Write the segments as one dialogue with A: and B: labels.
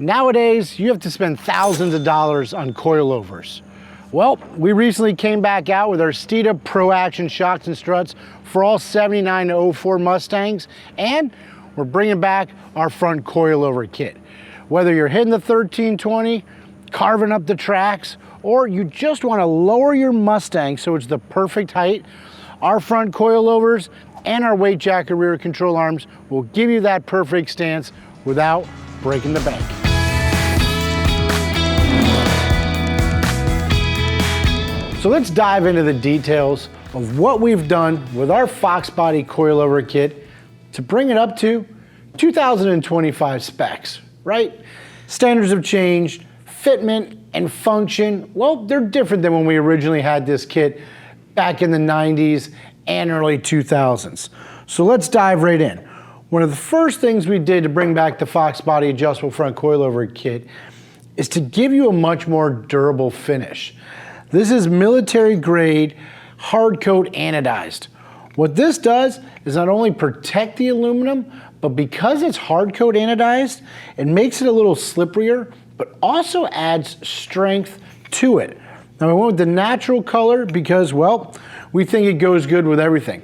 A: Nowadays, you have to spend thousands of dollars on coilovers. Well, we recently came back out with our Steeda Pro Action shocks and struts for all 79 to 04 Mustangs, and we're bringing back our front coilover kit. Whether you're hitting the 1320, carving up the tracks, or you just want to lower your Mustang so it's the perfect height, our front coilovers and our weight jacket rear control arms will give you that perfect stance without breaking the bank. So let's dive into the details of what we've done with our Foxbody Coilover Kit to bring it up to 2025 specs, right? Standards have changed, fitment and function, well, they're different than when we originally had this kit back in the 90s and early 2000s. So let's dive right in. One of the first things we did to bring back the Foxbody adjustable front coilover kit is to give you a much more durable finish. This is military grade hard coat anodized. What this does is not only protect the aluminum, but because it's hard coat anodized, it makes it a little slipperier, but also adds strength to it. Now we went with the natural color because, well, we think it goes good with everything.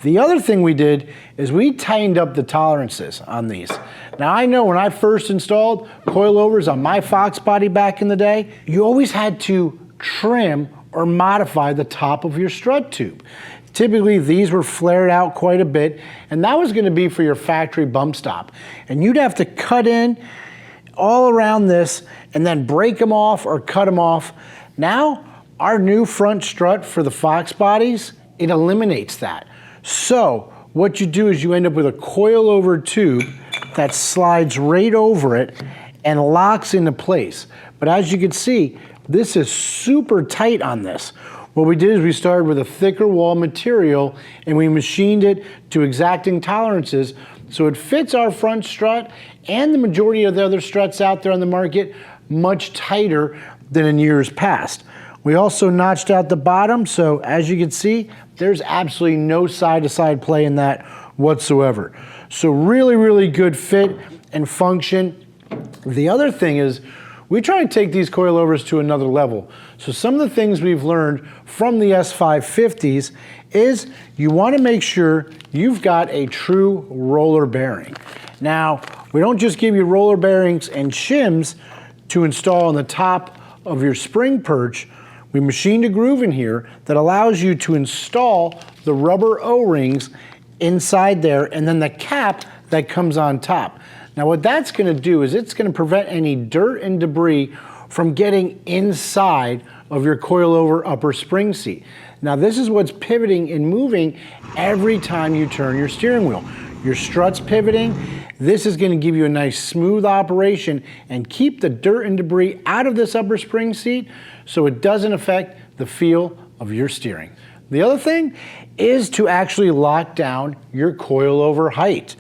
A: The other thing we did is we tightened up the tolerances on these. Now I know when I first installed coilovers on my Foxbody back in the day, you always had to trim or modify the top of your strut tube. Typically these were flared out quite a bit, and that was going to be for your factory bump stop. And you'd have to cut in all around this and then break them off or cut them off. Now our new front strut for the Foxbodies, it eliminates that. So what you do is you end up with a coilover tube that slides right over it and locks into place. But as you can see, this is super tight on this. What we did is we started with a thicker wall material and we machined it to exacting tolerances so it fits our front strut and the majority of the other struts out there on the market much tighter than in years past. We also notched out the bottom, so as you can see, there's absolutely no side-to-side play in that whatsoever. So really, really good fit and function. The other thing is, we try to take these coilovers to another level. So some of the things we've learned from the S550s is you want to make sure you've got a true roller bearing. Now, we don't just give you roller bearings and shims to install on the top of your spring perch. We machined a groove in here that allows you to install the rubber O-rings inside there and then the cap that comes on top. Now what that's going to do is it's going to prevent any dirt and debris from getting inside of your coilover upper spring seat. Now this is what's pivoting and moving every time you turn your steering wheel. Your strut's pivoting. This is going to give you a nice smooth operation and keep the dirt and debris out of this upper spring seat so it doesn't affect the feel of your steering. The other thing is to actually lock down your coilover height.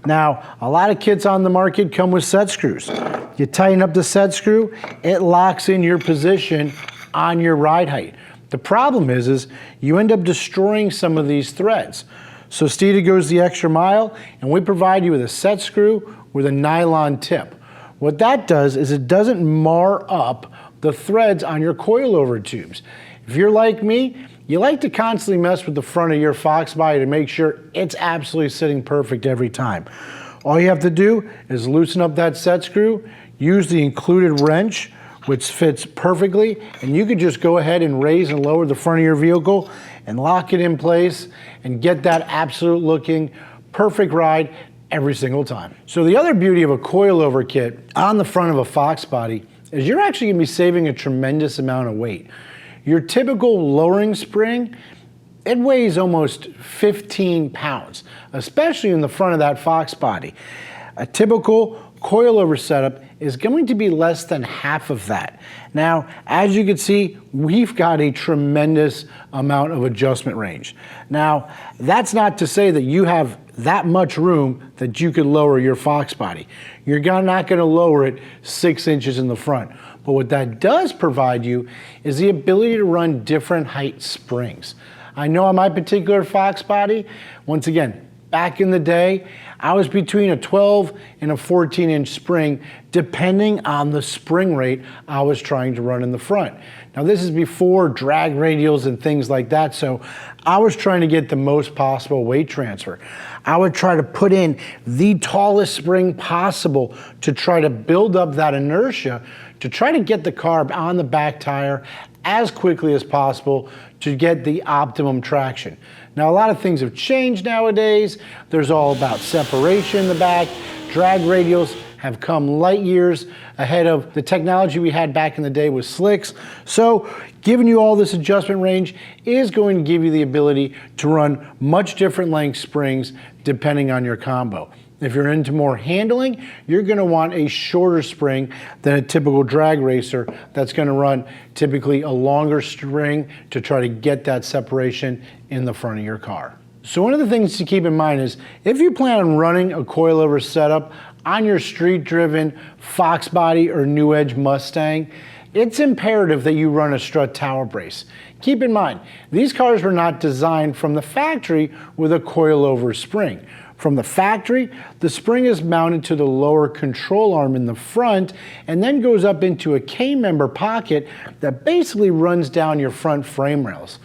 A: Now, a lot of kits on the market come with set screws. You tighten up the set screw, it locks in your position on your ride height. The problem is you end up destroying some of these threads. So Steeda goes the extra mile and we provide you with a set screw with a nylon tip. What that does is it doesn't mar up the threads on your coilover tubes. If you're like me, you like to constantly mess with the front of your Foxbody to make sure it's absolutely sitting perfect every time. All you have to do is loosen up that set screw, use the included wrench, which fits perfectly, and you can just go ahead and raise and lower the front of your vehicle and lock it in place and get that absolute looking perfect ride every single time. So the other beauty of a coilover kit on the front of a Foxbody is you're actually going to be saving a tremendous amount of weight. Your typical lowering spring, it weighs almost 15 pounds, especially in the front of that Foxbody. A typical coilover setup is going to be less than half of that. Now, as you can see, we've got a tremendous amount of adjustment range. Now, that's not to say that you have that much room that you could lower your Foxbody. You're not going to lower it 6 inches in the front. But what that does provide you is the ability to run different height springs. I know on my particular Foxbody, once again, Back in the day, I was between a 12 and a 14-inch spring, depending on the spring rate I was trying to run in the front. Now this is before drag radials and things like that, so I was trying to get the most possible weight transfer. I would try to put in the tallest spring possible to try to build up that inertia, to try to get the car on the back tire as quickly as possible to get the optimum traction. Now a lot of things have changed nowadays. There's all about separation in the back. Drag radials have come light years ahead of the technology we had back in the day with slicks. So giving you all this adjustment range is going to give you the ability to run much different length springs depending on your combo. If you're into more handling, you're gonna want a shorter spring than a typical drag racer that's gonna run typically a longer string to try to get that separation in the front of your car. So one of the things to keep in mind is if you plan on running a coilover setup on your street-driven Foxbody or New Edge Mustang, it's imperative that you run a strut tower brace. Keep in mind, these cars were not designed from the factory with a coilover spring. From the factory, the spring is mounted to the lower control arm in the front and then goes up into a K-member pocket that basically runs down your front frame rails.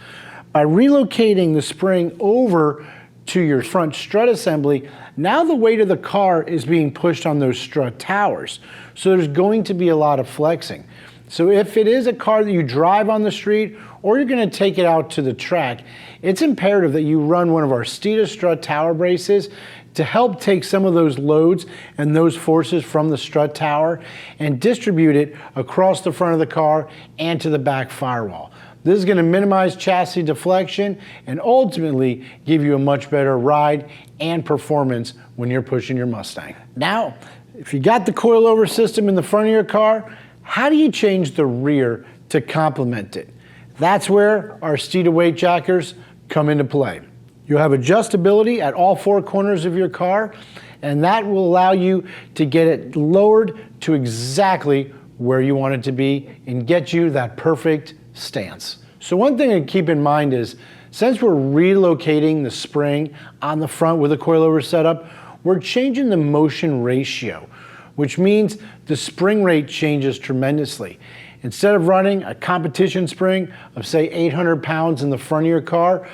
A: By relocating the spring over to your front strut assembly, now the weight of the car is being pushed on those strut towers. So there's going to be a lot of flexing. So if it is a car that you drive on the street or you're going to take it out to the track, it's imperative that you run one of our Steeda strut tower braces to help take some of those loads and those forces from the strut tower and distribute it across the front of the car and to the back firewall. This is going to minimize chassis deflection and ultimately give you a much better ride and performance when you're pushing your Mustang. Now, if you got the coilover system in the front of your car, how do you change the rear to complement it? That's where our Steeda weight jackers come into play. You'll have adjustability at all four corners of your car, and that will allow you to get it lowered to exactly where you want it to be and get you that perfect stance. So one thing to keep in mind is, since we're relocating the spring on the front with a coilover setup, we're changing the motion ratio, which means the spring rate changes tremendously. Instead of running a competition spring of say 800 pounds in the front of your car,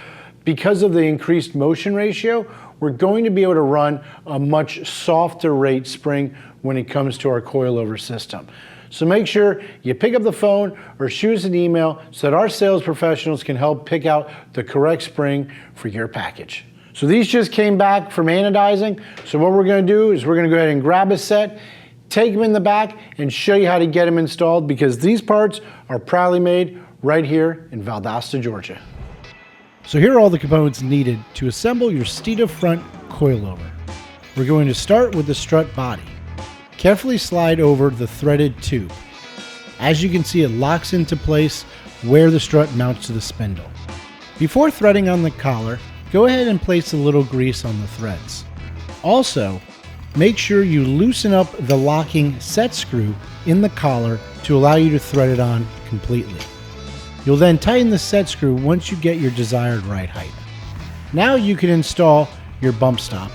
A: because of the increased motion ratio, we're going to be able to run a much softer rate spring when it comes to our coilover system. So make sure you pick up the phone or shoot us an email so that our sales professionals can help pick out the correct spring for your package. So these just came back from anodizing. So what we're gonna do is we're gonna go ahead and grab a set, take them in the back, and show you how to get them installed, because these parts are proudly made right here in Valdosta, Georgia. So here are all the components needed to assemble your Steeda front coilover. We're going to start with the strut body. Carefully slide over the threaded tube. As you can see, it locks into place where the strut mounts to the spindle. Before threading on the collar, go ahead and place a little grease on the threads. Also, make sure you loosen up the locking set screw in the collar to allow you to thread it on completely. You'll then tighten the set screw once you get your desired ride height. Now you can install your bump stop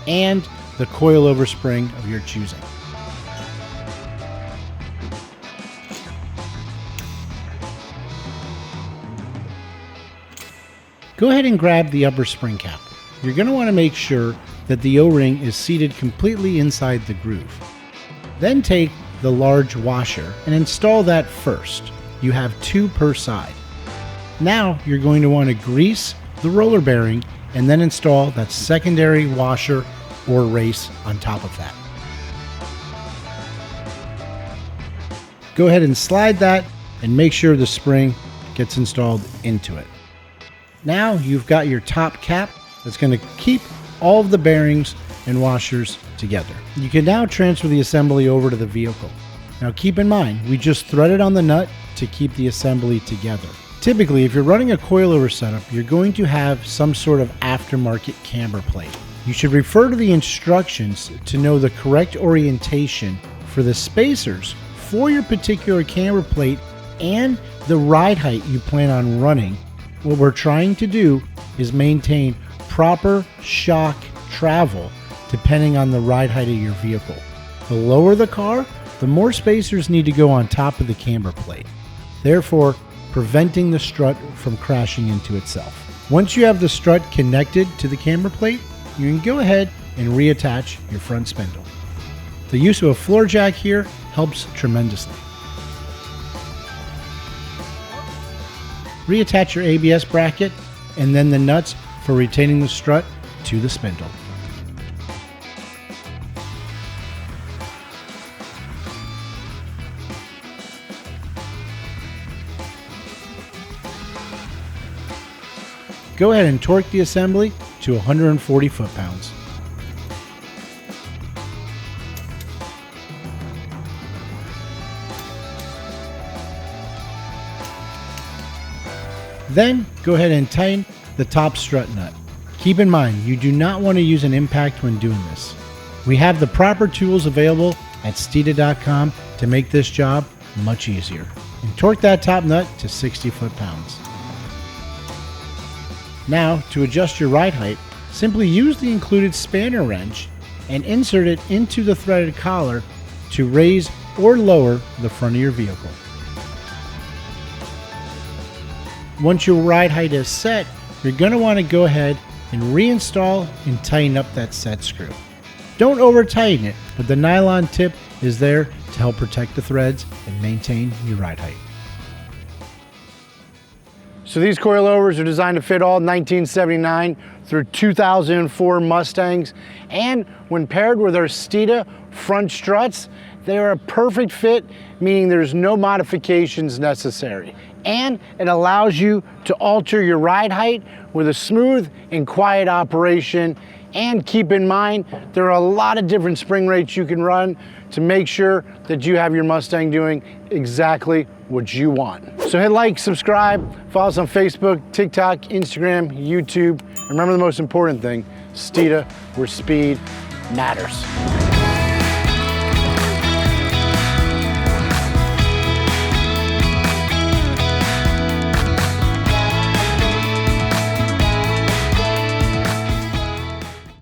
A: and the coilover spring of your choosing. Go ahead and grab the upper spring cap. You're going to want to make sure that the O-ring is seated completely inside the groove. Then take the large washer and install that first. You have two per side. Now you're going to want to grease the roller bearing and then install that secondary washer or race on top of that. Go ahead and slide that and make sure the spring gets installed into it. Now you've got your top cap that's going to keep all of the bearings and washers together. You can now transfer the assembly over to the vehicle. Now keep in mind, we just threaded on the nut to keep the assembly together. Typically, if you're running a coilover setup, you're going to have some sort of aftermarket camber plate. You should refer to the instructions to know the correct orientation for the spacers for your particular camber plate and the ride height you plan on running. What we're trying to do is maintain proper shock travel depending on the ride height of your vehicle. The lower the car, the more spacers need to go on top of the camber plate, therefore preventing the strut from crashing into itself. Once you have the strut connected to the camber plate, you can go ahead and reattach your front spindle. The use of a floor jack here helps tremendously. Reattach your ABS bracket and then the nuts for retaining the strut to the spindle. Go ahead and torque the assembly to 140 foot-pounds. Then go ahead and tighten the top strut nut. Keep in mind, you do not want to use an impact when doing this. We have the proper tools available at Steeda.com to make this job much easier. And torque that top nut to 60 foot-pounds. Now, to adjust your ride height, simply use the included spanner wrench and insert it into the threaded collar to raise or lower the front of your vehicle. Once your ride height is set, you're going to want to go ahead and reinstall and tighten up that set screw. Don't over tighten it, but the nylon tip is there to help protect the threads and maintain your ride height. So these coilovers are designed to fit all 1979 through 2004 Mustangs, and when paired with our Steeda front struts, they are a perfect fit, meaning there's no modifications necessary. And it allows you to alter your ride height with a smooth and quiet operation. And keep in mind, there are a lot of different spring rates you can run to make sure that you have your Mustang doing exactly what you want. So hit like, subscribe, follow us on Facebook, TikTok, Instagram, YouTube. Remember the most important thing, Steeda, where speed matters.